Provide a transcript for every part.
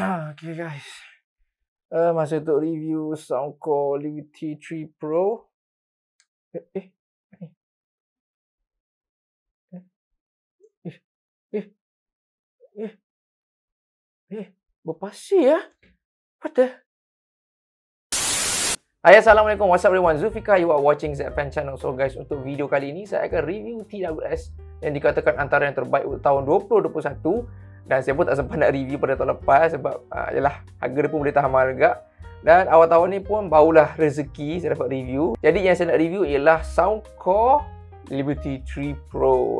Okay guys, masa untuk review Soundcore Liberty 3 Pro. Eh, berpasir ya? What the? Hai, Assalamualaikum, what's up everyone, Zulfikar, you are watching ZFan Channel. So guys, untuk video kali ini saya akan review TWS yang dikatakan antara yang terbaik untuk tahun 2021. Dan saya pun tak sempat nak review pada tahun lepas sebab yalah, harga dia pun boleh tahan mahal juga. Dan awal tahun ni pun barulah rezeki saya dapat review. Jadi yang saya nak review ialah Soundcore Liberty 3 Pro.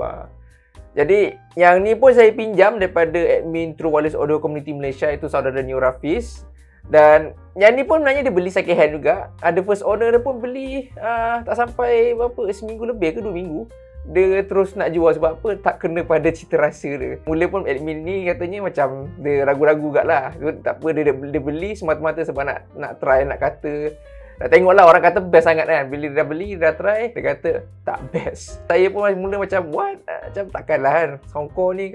Jadi yang ni pun saya pinjam daripada admin True Wireless Audio Community Malaysia, itu saudara Neo Rafiz. Dan yang ni pun sebenarnya dia beli second hand juga. Ada first owner dia pun beli tak sampai berapa, seminggu lebih ke 2 minggu. Dia terus nak jual sebab apa? Tak kena pada cita rasa dia. Mula pun admin ni katanya macam dia ragu-ragu kat lah. Tak apa, dia beli semata-mata sebab nak try, nak kata. Nak tengoklah, orang kata best sangat kan. Bila dia dah beli, dia dah try, dia kata tak best. Saya pun mula macam what? Macam takkanlah kan. Soundcore ni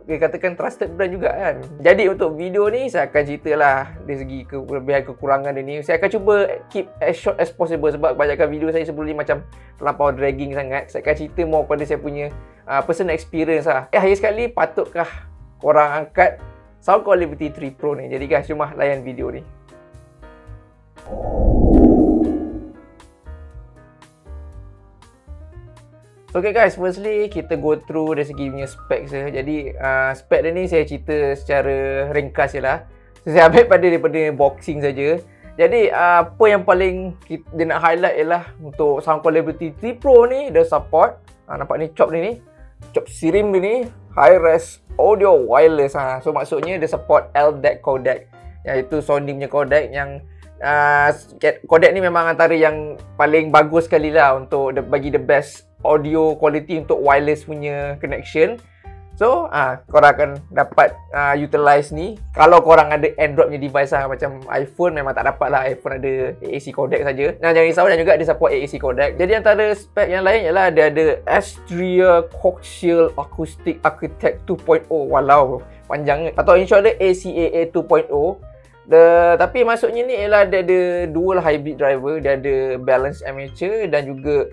dia katakan trusted brand juga kan. Jadi untuk video ni saya akan ceritalah dari segi kelebihan kekurangan dia ni. Saya akan cuba keep as short as possible sebab kebanyakan video saya sebelum ni macam terlampau dragging sangat. Saya akan cerita more pada saya punya personal experience lah. Akhir sekali, patutkah korang angkat Soundcore Liberty 3 Pro ni? Jadi guys, cuma layan video ni. Okay guys, firstly kita go through dari segi punya spek saya. Jadi spek dia ni saya cerita secara ringkas je lah. So, saya ambil daripada boxing saja. Jadi apa yang paling dia nak highlight ialah untuk Soundcore Liberty 3 Pro ni dia support, nampak ni chop ni, chop sirim ni, high res audio wireless. So maksudnya dia support LDAC codec, iaitu Sony punya codec yang codec ni memang antara yang paling bagus sekali lah untuk bagi the best audio quality untuk wireless punya connection. So korang akan dapat utilize ni kalau korang ada Android punya device lah. Macam iPhone memang tak dapat lah, iPhone ada AAC codec saja. Nah, jangan risau, dan juga dia support AAC codec. Jadi antara spek yang lain ialah dia ada Astria Coaxial Acoustic Architect 2.0. Walau panjang, atau in short dia ACAA 2.0. Tapi maksudnya ni ialah dia ada dual hybrid driver. Dia ada balance amateur dan juga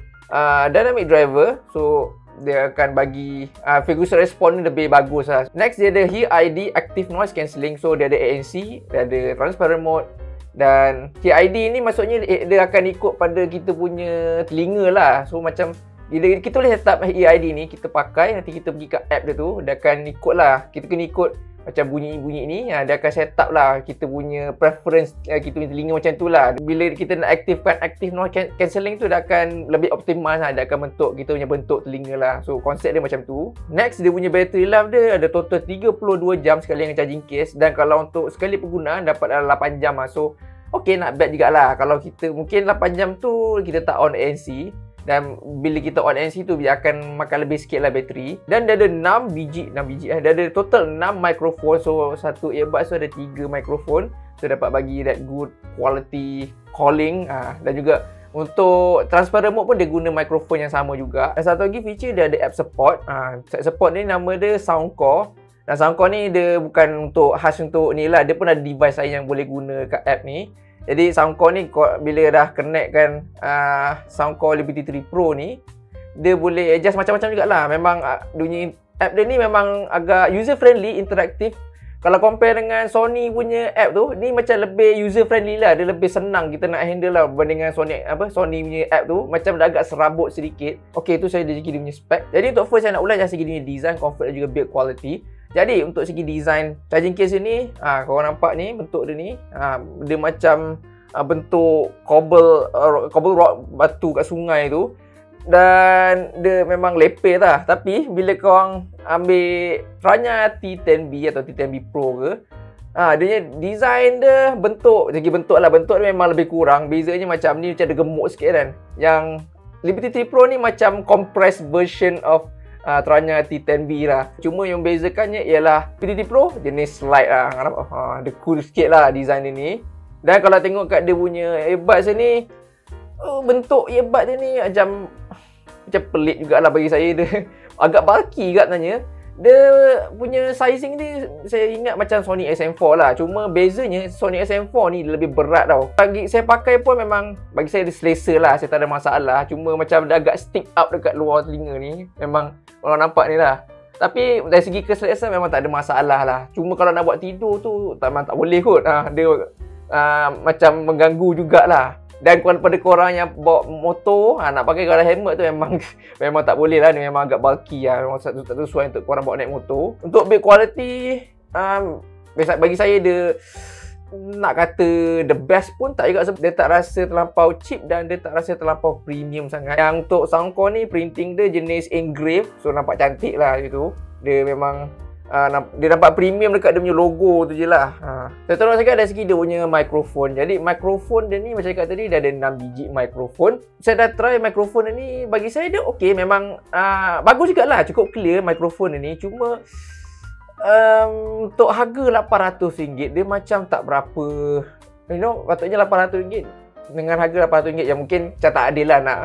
dynamic driver. So dia akan bagi frequency response ni lebih bagus lah. Next dia ada HID Active Noise Cancelling. So dia ada ANC, dia ada transparent mode. Dan HID ni maksudnya dia akan ikut pada kita punya telinga lah. So macam kita boleh set up HID ni, kita pakai, nanti kita pergi kat app dia tu, dia akan ikut lah. Kita kena ikut macam bunyi-bunyi ni, dia akan set up lah kita punya preference, kita punya telinga macam tu lah. Bila kita nak aktifkan active noise cancelling tu, dia akan lebih optimal lah. Dia akan bentuk kita punya bentuk telinga lah. So konsep dia macam tu. Next, dia punya battery life dia ada total 32 jam sekali dengan charging case. Dan kalau untuk sekali penggunaan dapat dalam 8 jam lah. So okay, not bad jugalah. Kalau kita mungkin 8 jam tu kita tak on ANC, dan bila kita on ANC tu dia akan makan lebih sikit lah bateri. Dan dia ada 6 biji. Dia ada total 6 mikrofon. So satu earbuds tu ada 3 mikrofon. So dapat bagi that good quality calling. Dan juga untuk transparent mode pun dia guna mikrofon yang sama juga. Dan satu lagi feature, dia ada app support. App support ni nama dia Soundcore. Dan Soundcore ni dia bukan untuk khas untuk ni lah. Dia pun ada device lain yang boleh guna kat app ni. Jadi Soundcore ni bila dah connect kan Soundcore Liberty 3 Pro ni, dia boleh adjust macam-macam jugalah. Memang dunia app dia ni memang agak user friendly, interaktif. Kalau compare dengan Sony punya app tu, ni macam lebih user friendly lah. Dia lebih senang kita nak handle lah berbanding dengan Sony punya app tu. Macam dah agak serabut sedikit. Okay, tu saya dari segi dia punya spek. Jadi untuk first saya nak ulas dari segi dia punya design, comfort dan juga build quality. Jadi untuk segi design charging case ni, korang nampak ni bentuk dia ni, dia macam bentuk cobble rock, batu kat sungai tu. Dan dia memang lepeh lah. Tapi bila korang ambil Tranya T10B atau T10B Pro ke, dia design dia, bentuk dia memang lebih kurang. Bezanya macam ni, macam ada gemuk sikit kan. Yang Liberty 3 Pro ni macam compressed version of Tranya T10B lah. Cuma yang bezakannya ialah Liberty Pro jenis slide lah. Dia cool sikit lah design dia ni. Dan kalau tengok kat dia punya earbuds ni, bentuk earbud dia ni macam pelik jugalah bagi saya. Dia agak bulky juga sebenarnya. Dia punya sizing ni saya ingat macam Sony SM4 lah. Cuma bezanya Sony SM4 ni lebih berat tau. Bagi saya pakai pun memang bagi saya dia selesa lah. Saya tak ada masalah. Cuma macam dia agak stick up dekat luar telinga ni. Memang orang nampak ni lah. Tapi dari segi keselesaan memang tak ada masalah lah. Cuma kalau nak buat tidur tu memang tak boleh kot. Dia macam mengganggu jugalah. Dan kepada korang yang bawa motor, nak pakai kalau helmet tu memang memang tak boleh lah. Dia memang agak bulky lah. Memang tak sesuai untuk korang bawa naik motor. Untuk build quality, bagi saya dia nak kata the best pun tak juga, sebab dia tak rasa terlampau cheap dan dia tak rasa terlampau premium sangat. Yang untuk Soundcore ni printing dia jenis engrave, so nampak cantik lah gitu. Dia memang dia nampak premium dekat dia punya logo tu je lah. Saya tolong cakap dari segi dia punya mikrofon. Jadi mikrofon dia ni macam cakap tadi dia ada 6 biji mikrofon. Saya dah try mikrofon dia ni, bagi saya dia okey. Memang bagus juga lah, cukup clear mikrofon dia ni. Cuma untuk harga RM800 dia macam tak berapa, you know, patutnya RM800 dengan harga RM800 yang mungkin macam tak adil lah nak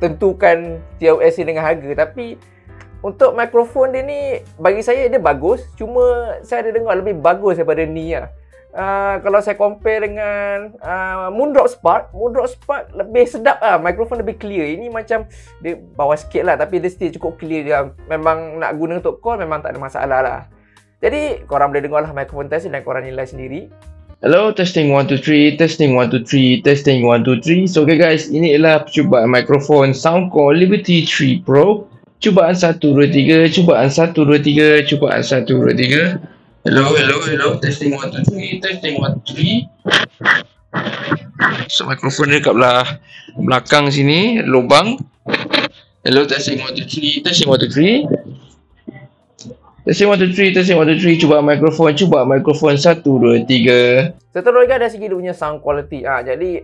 tentukan TOS dengan harga. Tapi untuk mikrofon dia ni bagi saya dia bagus, cuma saya ada dengar lebih bagus daripada ni lah. Kalau saya compare dengan Moondrop Spark lebih sedap lah, mikrofon lebih clear. Ini macam dia bawah sikit lah, tapi dia still cukup clear dia. Memang nak guna untuk call memang tak ada masalah lah. Jadi korang boleh dengar lah mikrofon test dan korang nilai sendiri. Hello, testing 1 2 3, testing 1 2 3, testing 1 2 3. So okay guys, ini adalah percubaan mikrofon Soundcore Liberty 3 Pro. Cubaan 1 2 3, cubaan 1 2 3, cubaan 1 2 3. Hello, testing 1 2 3, testing 1 2 3. So mikrofon dia kat belakang sini, lubang. Hello, testing 1 2 3, testing 1 2 3. Testing 1 2 3, testing 1 2 3, cubaan mikrofon 1 2 3. Seterusnya dari segi dia punya sound quality. Jadi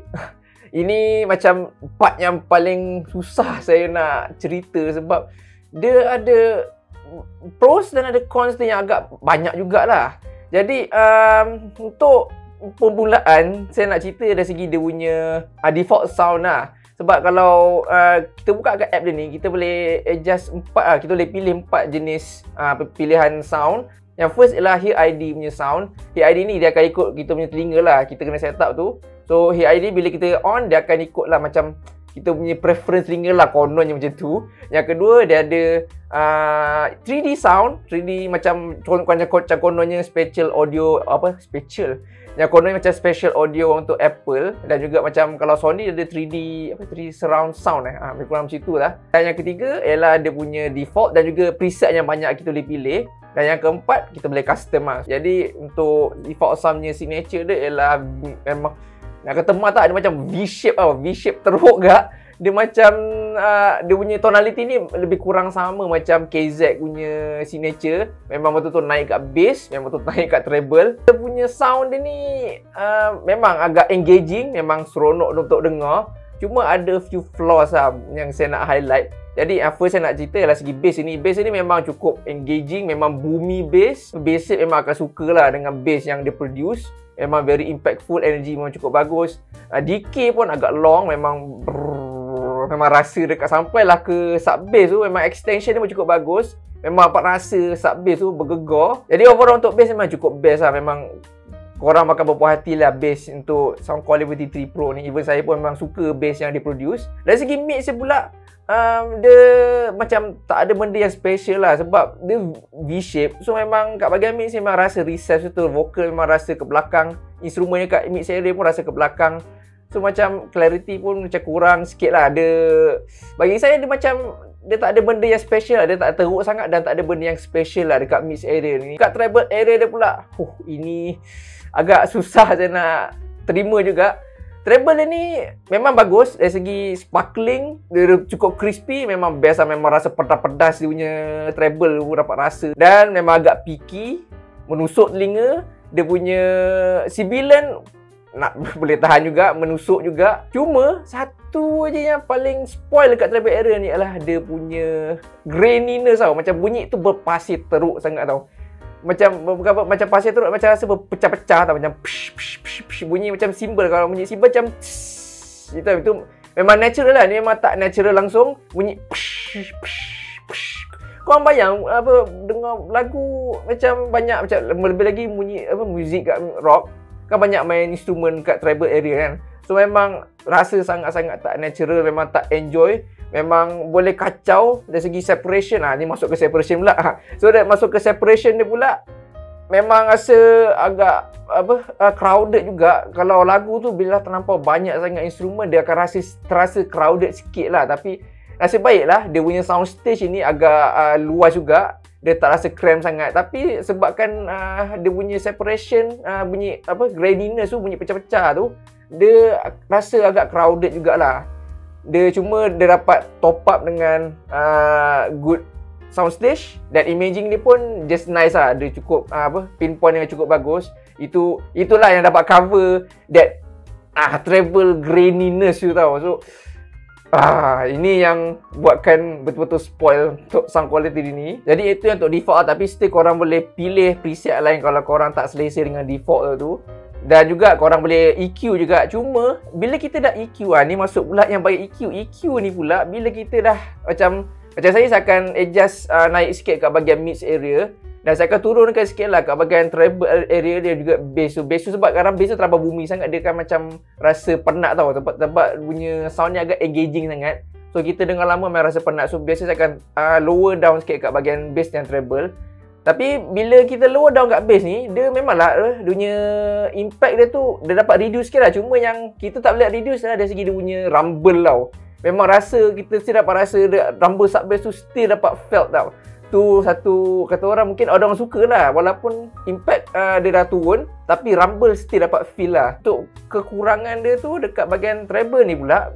ini macam part yang paling susah saya nak cerita, sebab dia ada pros dan ada cons dia yang agak banyak jugalah. Jadi untuk permulaan saya nak cerita dari segi dia punya default sound lah. Sebab kalau kita buka kat app dia ni, kita boleh adjust 4 lah. Kita boleh pilih 4 jenis pilihan sound. Yang first ialah Hear ID punya sound. Hear ID ni dia akan ikut kita punya telinga lah. Kita kena set up tu. So Hear ID bila kita on, dia akan ikut lah macam kita punya preference telinga lah, kononnya macam tu. Yang kedua dia ada 3D sound. 3D macam kononnya special audio, special. Yang kononnya macam special audio untuk Apple. Dan juga macam kalau Sony ada 3D 3D surround sound lebih kurang macam tu lah. Dan yang ketiga ialah dia punya default dan juga preset yang banyak kita boleh pilih. Dan yang keempat kita boleh customize. Jadi untuk default soundnya signature dia ialah memang nak kata tak, dia macam V-shape tau. V-shape teruk gak. Dia macam dia punya tonality ni lebih kurang sama macam KZ punya signature. Memang betul-betul naik kat bass, memang betul-betul naik kat treble. Dia punya sound dia ni memang agak engaging, memang seronok untuk dengar. Cuma ada few flaws lah yang saya nak highlight. Jadi first saya nak cerita ialah segi bass ini. Bass ini memang cukup engaging, memang boomy bass. Basshead memang akan suka lah dengan bass yang dia produce. Memang very impactful, energy memang cukup bagus. Decay pun agak long, memang memang rasa dekat sampailah ke sub bass tu. Memang extension dia pun cukup bagus. Memang dapat rasa sub bass tu bergegar. Jadi overall untuk bass memang cukup best lah. Memang korang akan berpuas hati lah bass untuk Soundcore Liberty 3 Pro ni. Even saya pun memang suka bass yang dia produce. Dari segi mix dia pula, dia macam tak ada benda yang special lah, sebab dia V-shape. So memang kat bahagian mix memang rasa recess betul. Vokal memang rasa ke belakang. Instrumennya kat mix area pun rasa ke belakang. So macam clarity pun macam kurang sikit lah. Bagi saya dia macam dia tak ada benda yang special lah. Dia tak teruk sangat dan tak ada benda yang special lah dekat mix area ni. Kat treble area dia pula, ini agak susah saya nak terima juga. Treble dia ni memang bagus dari segi sparkling, dia cukup crispy, memang best lah. Memang rasa pedas-pedas dia punya treble tu dapat rasa. Dan memang agak picky, menusuk telinga. Dia punya sibilan nak boleh tahan juga, menusuk juga. Cuma satu aja yang paling spoil dekat treble area ni adalah dia punya graininess tau. Macam bunyi tu berpasir teruk sangat tau. Macam pasir teruk, macam rasa berpecah-pecah tau. Macam psh, psh, psh, psh, bunyi macam simbol. Kalau bunyi simbol macam tss, itu memang natural lah. Ni memang tak natural langsung. Bunyi psh, psh, psh. Korang bayang apa dengar lagu macam banyak macam lebih lagi bunyi apa muzik kat rock kan banyak main instrumen kat treble area kan. So memang rasa sangat-sangat tak natural, memang tak enjoy, memang boleh kacau dari segi separation. Ni masuk ke separation pula. So dah masuk ke separation dia pula memang rasa agak crowded juga. Kalau lagu tu bila terlampau banyak sangat instrumen dia akan terasa crowded sikit lah. Tapi nasib baiklah dia punya sound stage ini agak luas juga. Dia tak rasa cramp sangat. Tapi sebabkan dia punya separation, bunyi graininess tu, bunyi pecah-pecah tu, dia rasa agak crowded jugalah. Dia dapat top up dengan good sound stage dan imaging dia pun just nice lah. Dia cukup pinpoint yang cukup bagus. Itulah yang dapat cover that treble graininess tu tau. So ini yang buatkan betul-betul spoil untuk sound quality ni. Jadi itu yang untuk default tapi still korang boleh pilih preset lain kalau korang tak selesa dengan default tu. Dan juga korang boleh EQ juga. Cuma bila kita dah EQ ni masuk pula yang bagi EQ. EQ ni pula bila kita dah macam saya akan adjust naik sikit kat bahagian mix area. Dan saya akan turunkan sikit lah kat bahagian treble area dia juga bass tu. Bass tu sebab kadang bass tu terlalu bumi sangat. Dia kan macam rasa penat tau. Tempat punya sound ni agak engaging sangat. So kita dengar lama memang rasa penat. So biasa saya akan lower down sikit kat bahagian bass yang treble. Tapi bila kita lower down kat bass ni, dia memanglah dia punya impact dia tu dia dapat reduce sikit lah. Cuma yang kita tak boleh reduce lah dari segi dia punya rumble tau. Memang kita still dapat rasa rumble sub bass tu still dapat felt tau. Tu satu kata orang mungkin orang suka lah. Walaupun impact dia dah turun tapi rumble still dapat feel lah. Untuk kekurangan dia tu dekat bahagian treble ni pula,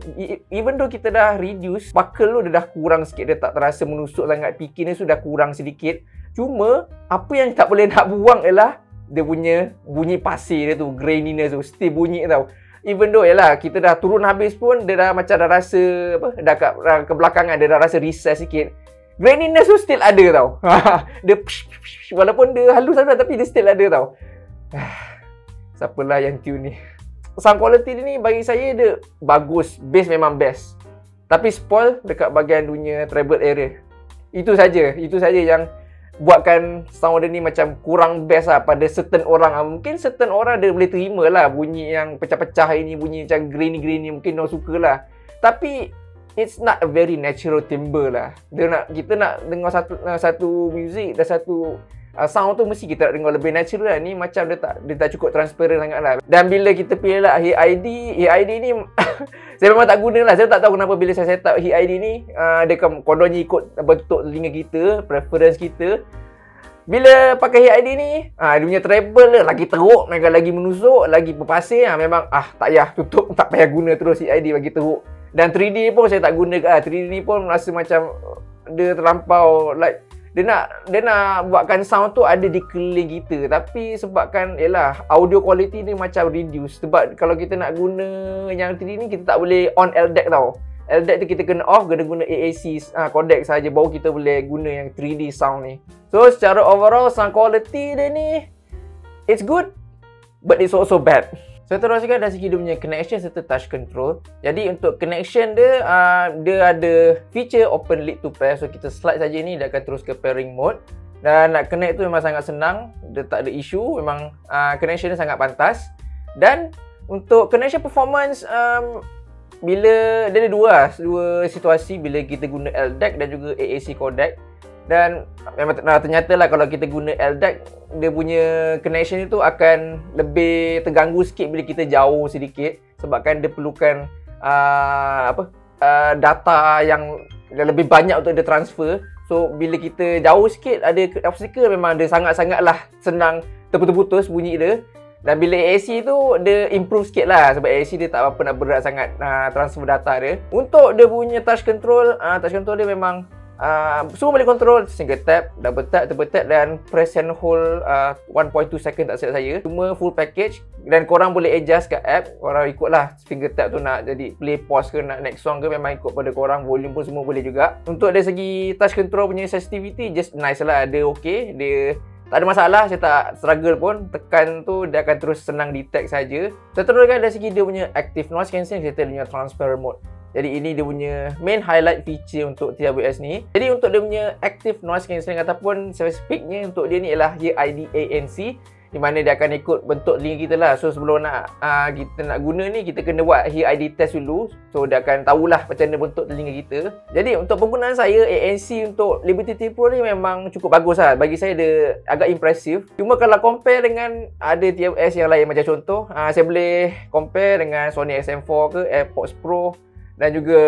even though kita dah reduce, buckle tu dia dah kurang sikit. Dia tak terasa menusuk sangat. Picking dia sudah kurang sedikit. Cuma apa yang tak boleh nak buang ialah dia punya bunyi pasir dia tu, graininess tu still bunyi tau. Even though kita dah turun habis pun dia dah macam dah rasa dah ke belakangan dia dah rasa recess sikit. Graininess tu still ada tau. Dia walaupun dia halus tapi dia still ada tau. Siapalah yang tune ni. Sound quality dia ni bagi saya dia bagus. Bass memang best. Tapi spoil dekat bahagian dunia treble area. Itu saja yang buatkan sound dia ni macam kurang best lah pada certain orang. Mungkin certain orang dia boleh terima lah bunyi yang pecah-pecah ini, bunyi macam grainy mungkin orang suka lah. Tapi it's not a very natural timbre lah. Kita nak dengar satu music dan satu sound tu mesti kita nak dengar lebih natural lah. Ni macam dia tak cukup transparent sangat lah. Dan bila kita pilih lah HID ni saya memang tak guna lah. Saya tak tahu kenapa bila saya set up HID ni dia kononnya ikut bentuk telinga kita, preference kita. Bila pakai HID ni dia punya treble lagi teruk, lagi menusuk, lagi berpasir. Memang tak payah tutup, tak payah guna terus HID bagi teruk. Dan 3D pun saya tak guna 3D ni pun rasa macam dia terlampau dia nak buatkan sound tu ada di keliling kita. Tapi sebabkan audio quality ni macam reduce. Sebab kalau kita nak guna yang 3D ni kita tak boleh on LDAC tau. LDAC tu kita kena off, kena guna AAC codec saja baru kita boleh guna yang 3D sound ni. So secara overall sound quality dia ni it's good but it's also bad. So teruskan dari segi dia punya connection serta touch control. Jadi untuk connection dia ada feature open lead to pair. So kita slide saja ni dia akan terus ke pairing mode. Dan nak connect tu memang sangat senang. Dia tak ada issue. Memang connection dia sangat pantas. Dan untuk connection performance bila dia ada dua situasi bila kita guna LDAC dan juga AAC codec. Dan memang ternyata lah kalau kita guna LDAC dia punya connection itu akan lebih terganggu sikit bila kita jauh sedikit. Sebabkan dia perlukan data yang lebih banyak untuk dia transfer. So bila kita jauh sikit ada obstacle memang dia sangat-sangatlah senang terputus-putus bunyi dia. Dan bila AAC tu dia improve sikit lah. Sebab AAC dia tak apa nak berat sangat transfer data dia. Untuk dia punya touch control dia memang semua boleh control single tap, double tap, triple tap dan press and hold 1.2 second tak silap saya. Semua full package dan korang boleh adjust kat app. Korang ikutlah finger tap tu nak jadi play pause ke nak next song ke memang ikut pada korang. Volume pun semua boleh juga. Untuk dari segi touch control punya sensitivity just nice lah. Dia okay. Dia tak ada masalah. Saya tak struggle pun. Tekan tu dia akan terus senang detect saja. Seterusnya dari segi dia punya active noise cancelling serta dia punya transparent mode. Jadi ini dia punya main highlight feature untuk TWS ni. Jadi untuk dia punya active noise cancelling ataupun spesifiknya untuk dia ni ialah Hear ID ANC, di mana dia akan ikut bentuk telinga kita lah. So sebelum kita nak guna ni, kita kena buat Hear ID test dulu. So dia akan tahulah macam mana bentuk telinga kita. Jadi untuk penggunaan saya, ANC untuk Liberty T Pro ni memang cukup bagus lah. Bagi saya dia agak impresif. Cuma kalau compare dengan ada TWS yang lain, macam contoh saya boleh compare dengan Sony XM4 ke, AirPods Pro, dan juga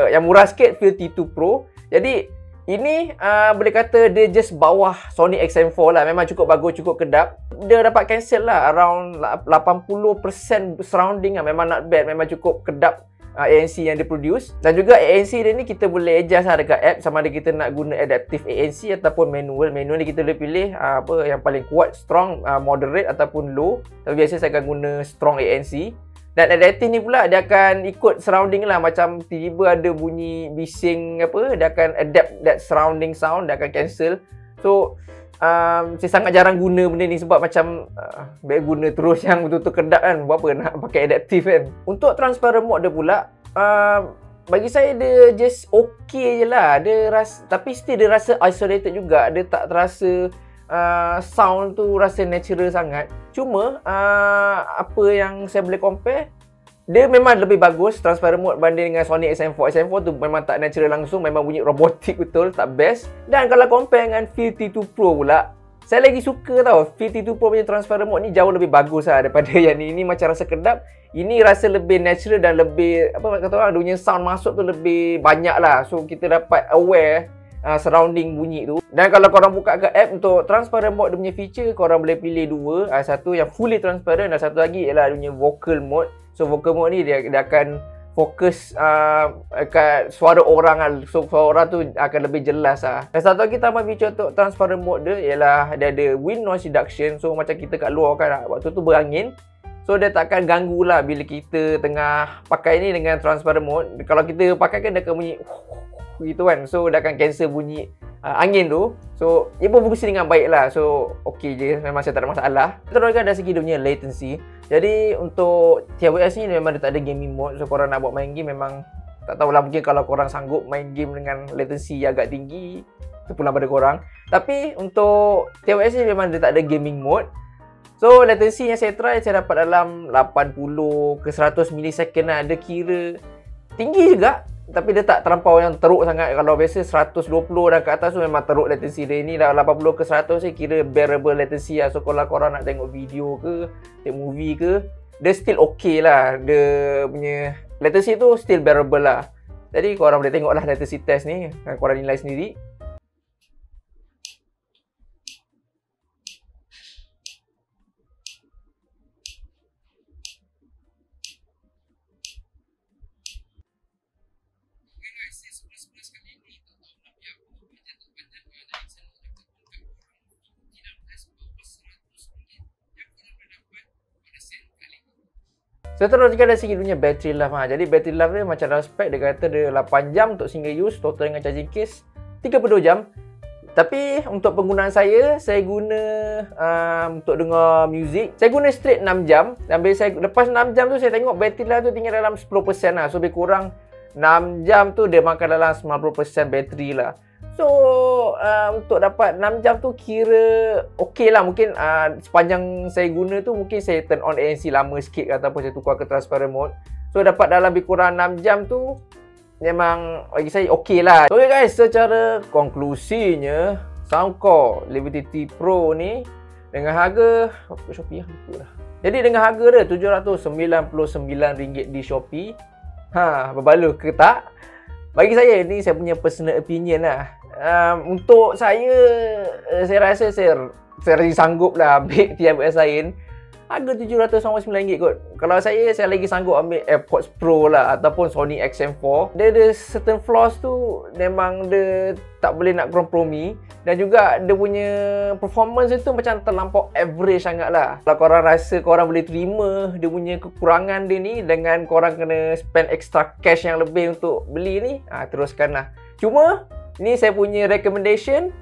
yang murah sikit Phil T2 Pro. Jadi ini boleh kata dia just bawah Sony XM4 lah. Memang cukup bagus, cukup kedap. Dia dapat cancel lah around 80% surrounding lah. Memang not bad, memang cukup kedap ANC yang dia produce. Dan juga ANC dia ni kita boleh adjust lah dekat app, sama ada kita nak guna adaptive ANC ataupun manual. Manual ni kita boleh pilih apa yang paling kuat, strong, moderate ataupun low. Tapi biasa saya akan guna strong ANC. Dan adaptive ni pula dia akan ikut surrounding lah. Macam tiba-tiba ada bunyi bising apa, dia akan adapt that surrounding sound, dia akan cancel. So saya sangat jarang guna benda ni sebab macam baik guna terus yang betul-betul kedap kan. Buat apa nak pakai adaptive kan. Untuk transparent mode dia pula bagi saya dia just okay je lah. Dia rasa, tapi still dia rasa isolated juga. Dia tak terasa sound tu rasa natural sangat. Cuma apa yang saya boleh compare, dia memang lebih bagus transparent mode banding dengan Sony XM4. XM4 tu memang tak natural langsung, memang bunyi robotik betul, tak best. Dan kalau compare dengan Phil T2 Pro pula, saya lagi suka tau. Phil T2 Pro punya transparent mode ni jauh lebih bagus lah daripada yang ni. Ini macam rasa kedap. Ini rasa lebih natural dan lebih, apa kata orang, dia punya sound masuk tu lebih banyak lah. So kita dapat aware surrounding bunyi tu. Dan kalau korang buka ke app untuk transparent mode dia punya feature, korang boleh pilih dua. Satu yang fully transparent dan satu lagi ialah dia punya vocal mode. So vocal mode ni dia akan fokus kat suara orang lah. So suara orang tu akan lebih jelas lah. Dan satu lagi tambahan feature untuk transparent mode dia ialah dia ada wind noise reduction. So macam kita kat luar kan, waktu tu berangin, so dia tak akan ganggu lah bila kita tengah pakai ni dengan transparent mode. Kalau kita pakai kan dia akan bunyi gitu kan. So dia akan cancel bunyi angin tu. So dia pun fungsi dengan baik lah. So okey je, memang saya tak ada masalah. Terus kan dari segi dia punya latency. Jadi untuk TWS ni memang dia tak ada gaming mode. So korang nak buat main game memang tak tahulah, mungkin kalau korang sanggup main game dengan latency agak tinggi, terpulang pada korang. Tapi untuk TWS ni memang dia tak ada gaming mode. So latency yang saya try, saya dapat dalam 80 ke 100 millisecond lah. Dia kira tinggi juga, tapi dia tak terlampau yang teruk sangat. Kalau biasa 120 dan ke atas tu memang teruk latency dia. Ni dah 80 ke 100 saya kira bearable latency lah. So kalau korang nak tengok video ke, tengok movie ke, dia still okay lah. Dia punya latency tu still bearable lah. Jadi korang boleh tengok lah latency test ni, korang nilai sendiri. Seterusnya dari segi dunia battery life. Jadi battery life dia macam dalam spek dia kata dia 8 jam untuk single use, total dengan charging case 32 jam. Tapi untuk penggunaan saya guna untuk dengar music, saya guna straight 6 jam. Dan bila saya lepas 6 jam tu saya tengok battery life tu tinggal dalam 10% lah. So lebih kurang 6 jam tu dia makan dalam 90% bateri lah. So untuk dapat 6 jam tu kira okey lah. Mungkin sepanjang saya guna tu mungkin saya turn on ANC lama sikit ataupun saya tukar ke transparent mode. So dapat dalam lebih kurang 6 jam tu memang bagi saya okey lah. Okay guys, secara konklusinya Soundcore Liberty T Pro ni dengan harga Shopee lah, lupa dah. Jadi dengan harga dia RM799 di Shopee. Berbaloi ke tak? Bagi saya ni saya punya personal opinion lah. Untuk saya rasa saya lagi sanggup lah ambil TWS lain. Harga RM799 kot. Kalau saya lagi sanggup ambil AirPods Pro lah ataupun Sony XM4. Dia ada certain flaws tu memang dia tak boleh nak kompromi. Dan juga dia punya performance itu macam terlampau average sangat lah. Kalau korang rasa korang boleh terima dia punya kekurangan dia ni dengan korang kena spend extra cash yang lebih untuk beli ni, teruskan lah. Cuma ni saya punya recommendation,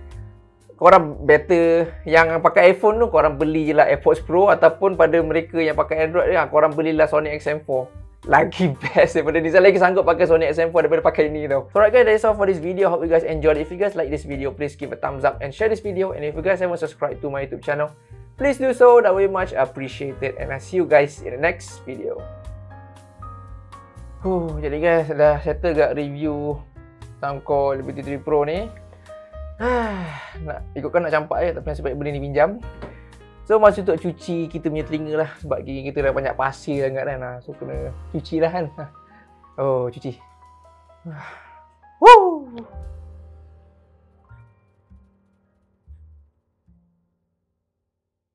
korang better yang pakai iPhone tu korang beli je lah AirPods Pro, ataupun pada mereka yang pakai Android korang belilah Sony XM4. lagi best daripada ni. Saya lagi sanggup pakai Sony XM4 daripada pakai ni tau. So alright guys, that's all for this video. Hope you guys enjoyed. If you guys like this video, please give a thumbs up and share this video. And if you guys haven't subscribed to my YouTube channel, please do so. That would be much appreciated. And I'll see you guys in the next video. Jadi guys, dah settle gak review Soundcore Liberty 3 Pro ni. Nak ikutkan nak campak je, tapi nasib baik benda ni pinjam. So masa untuk cuci kita punya telinga lah, sebab gigi kita dah banyak pasir sangat kan. So kena cuci lah kan. Oh, cuci. Woo!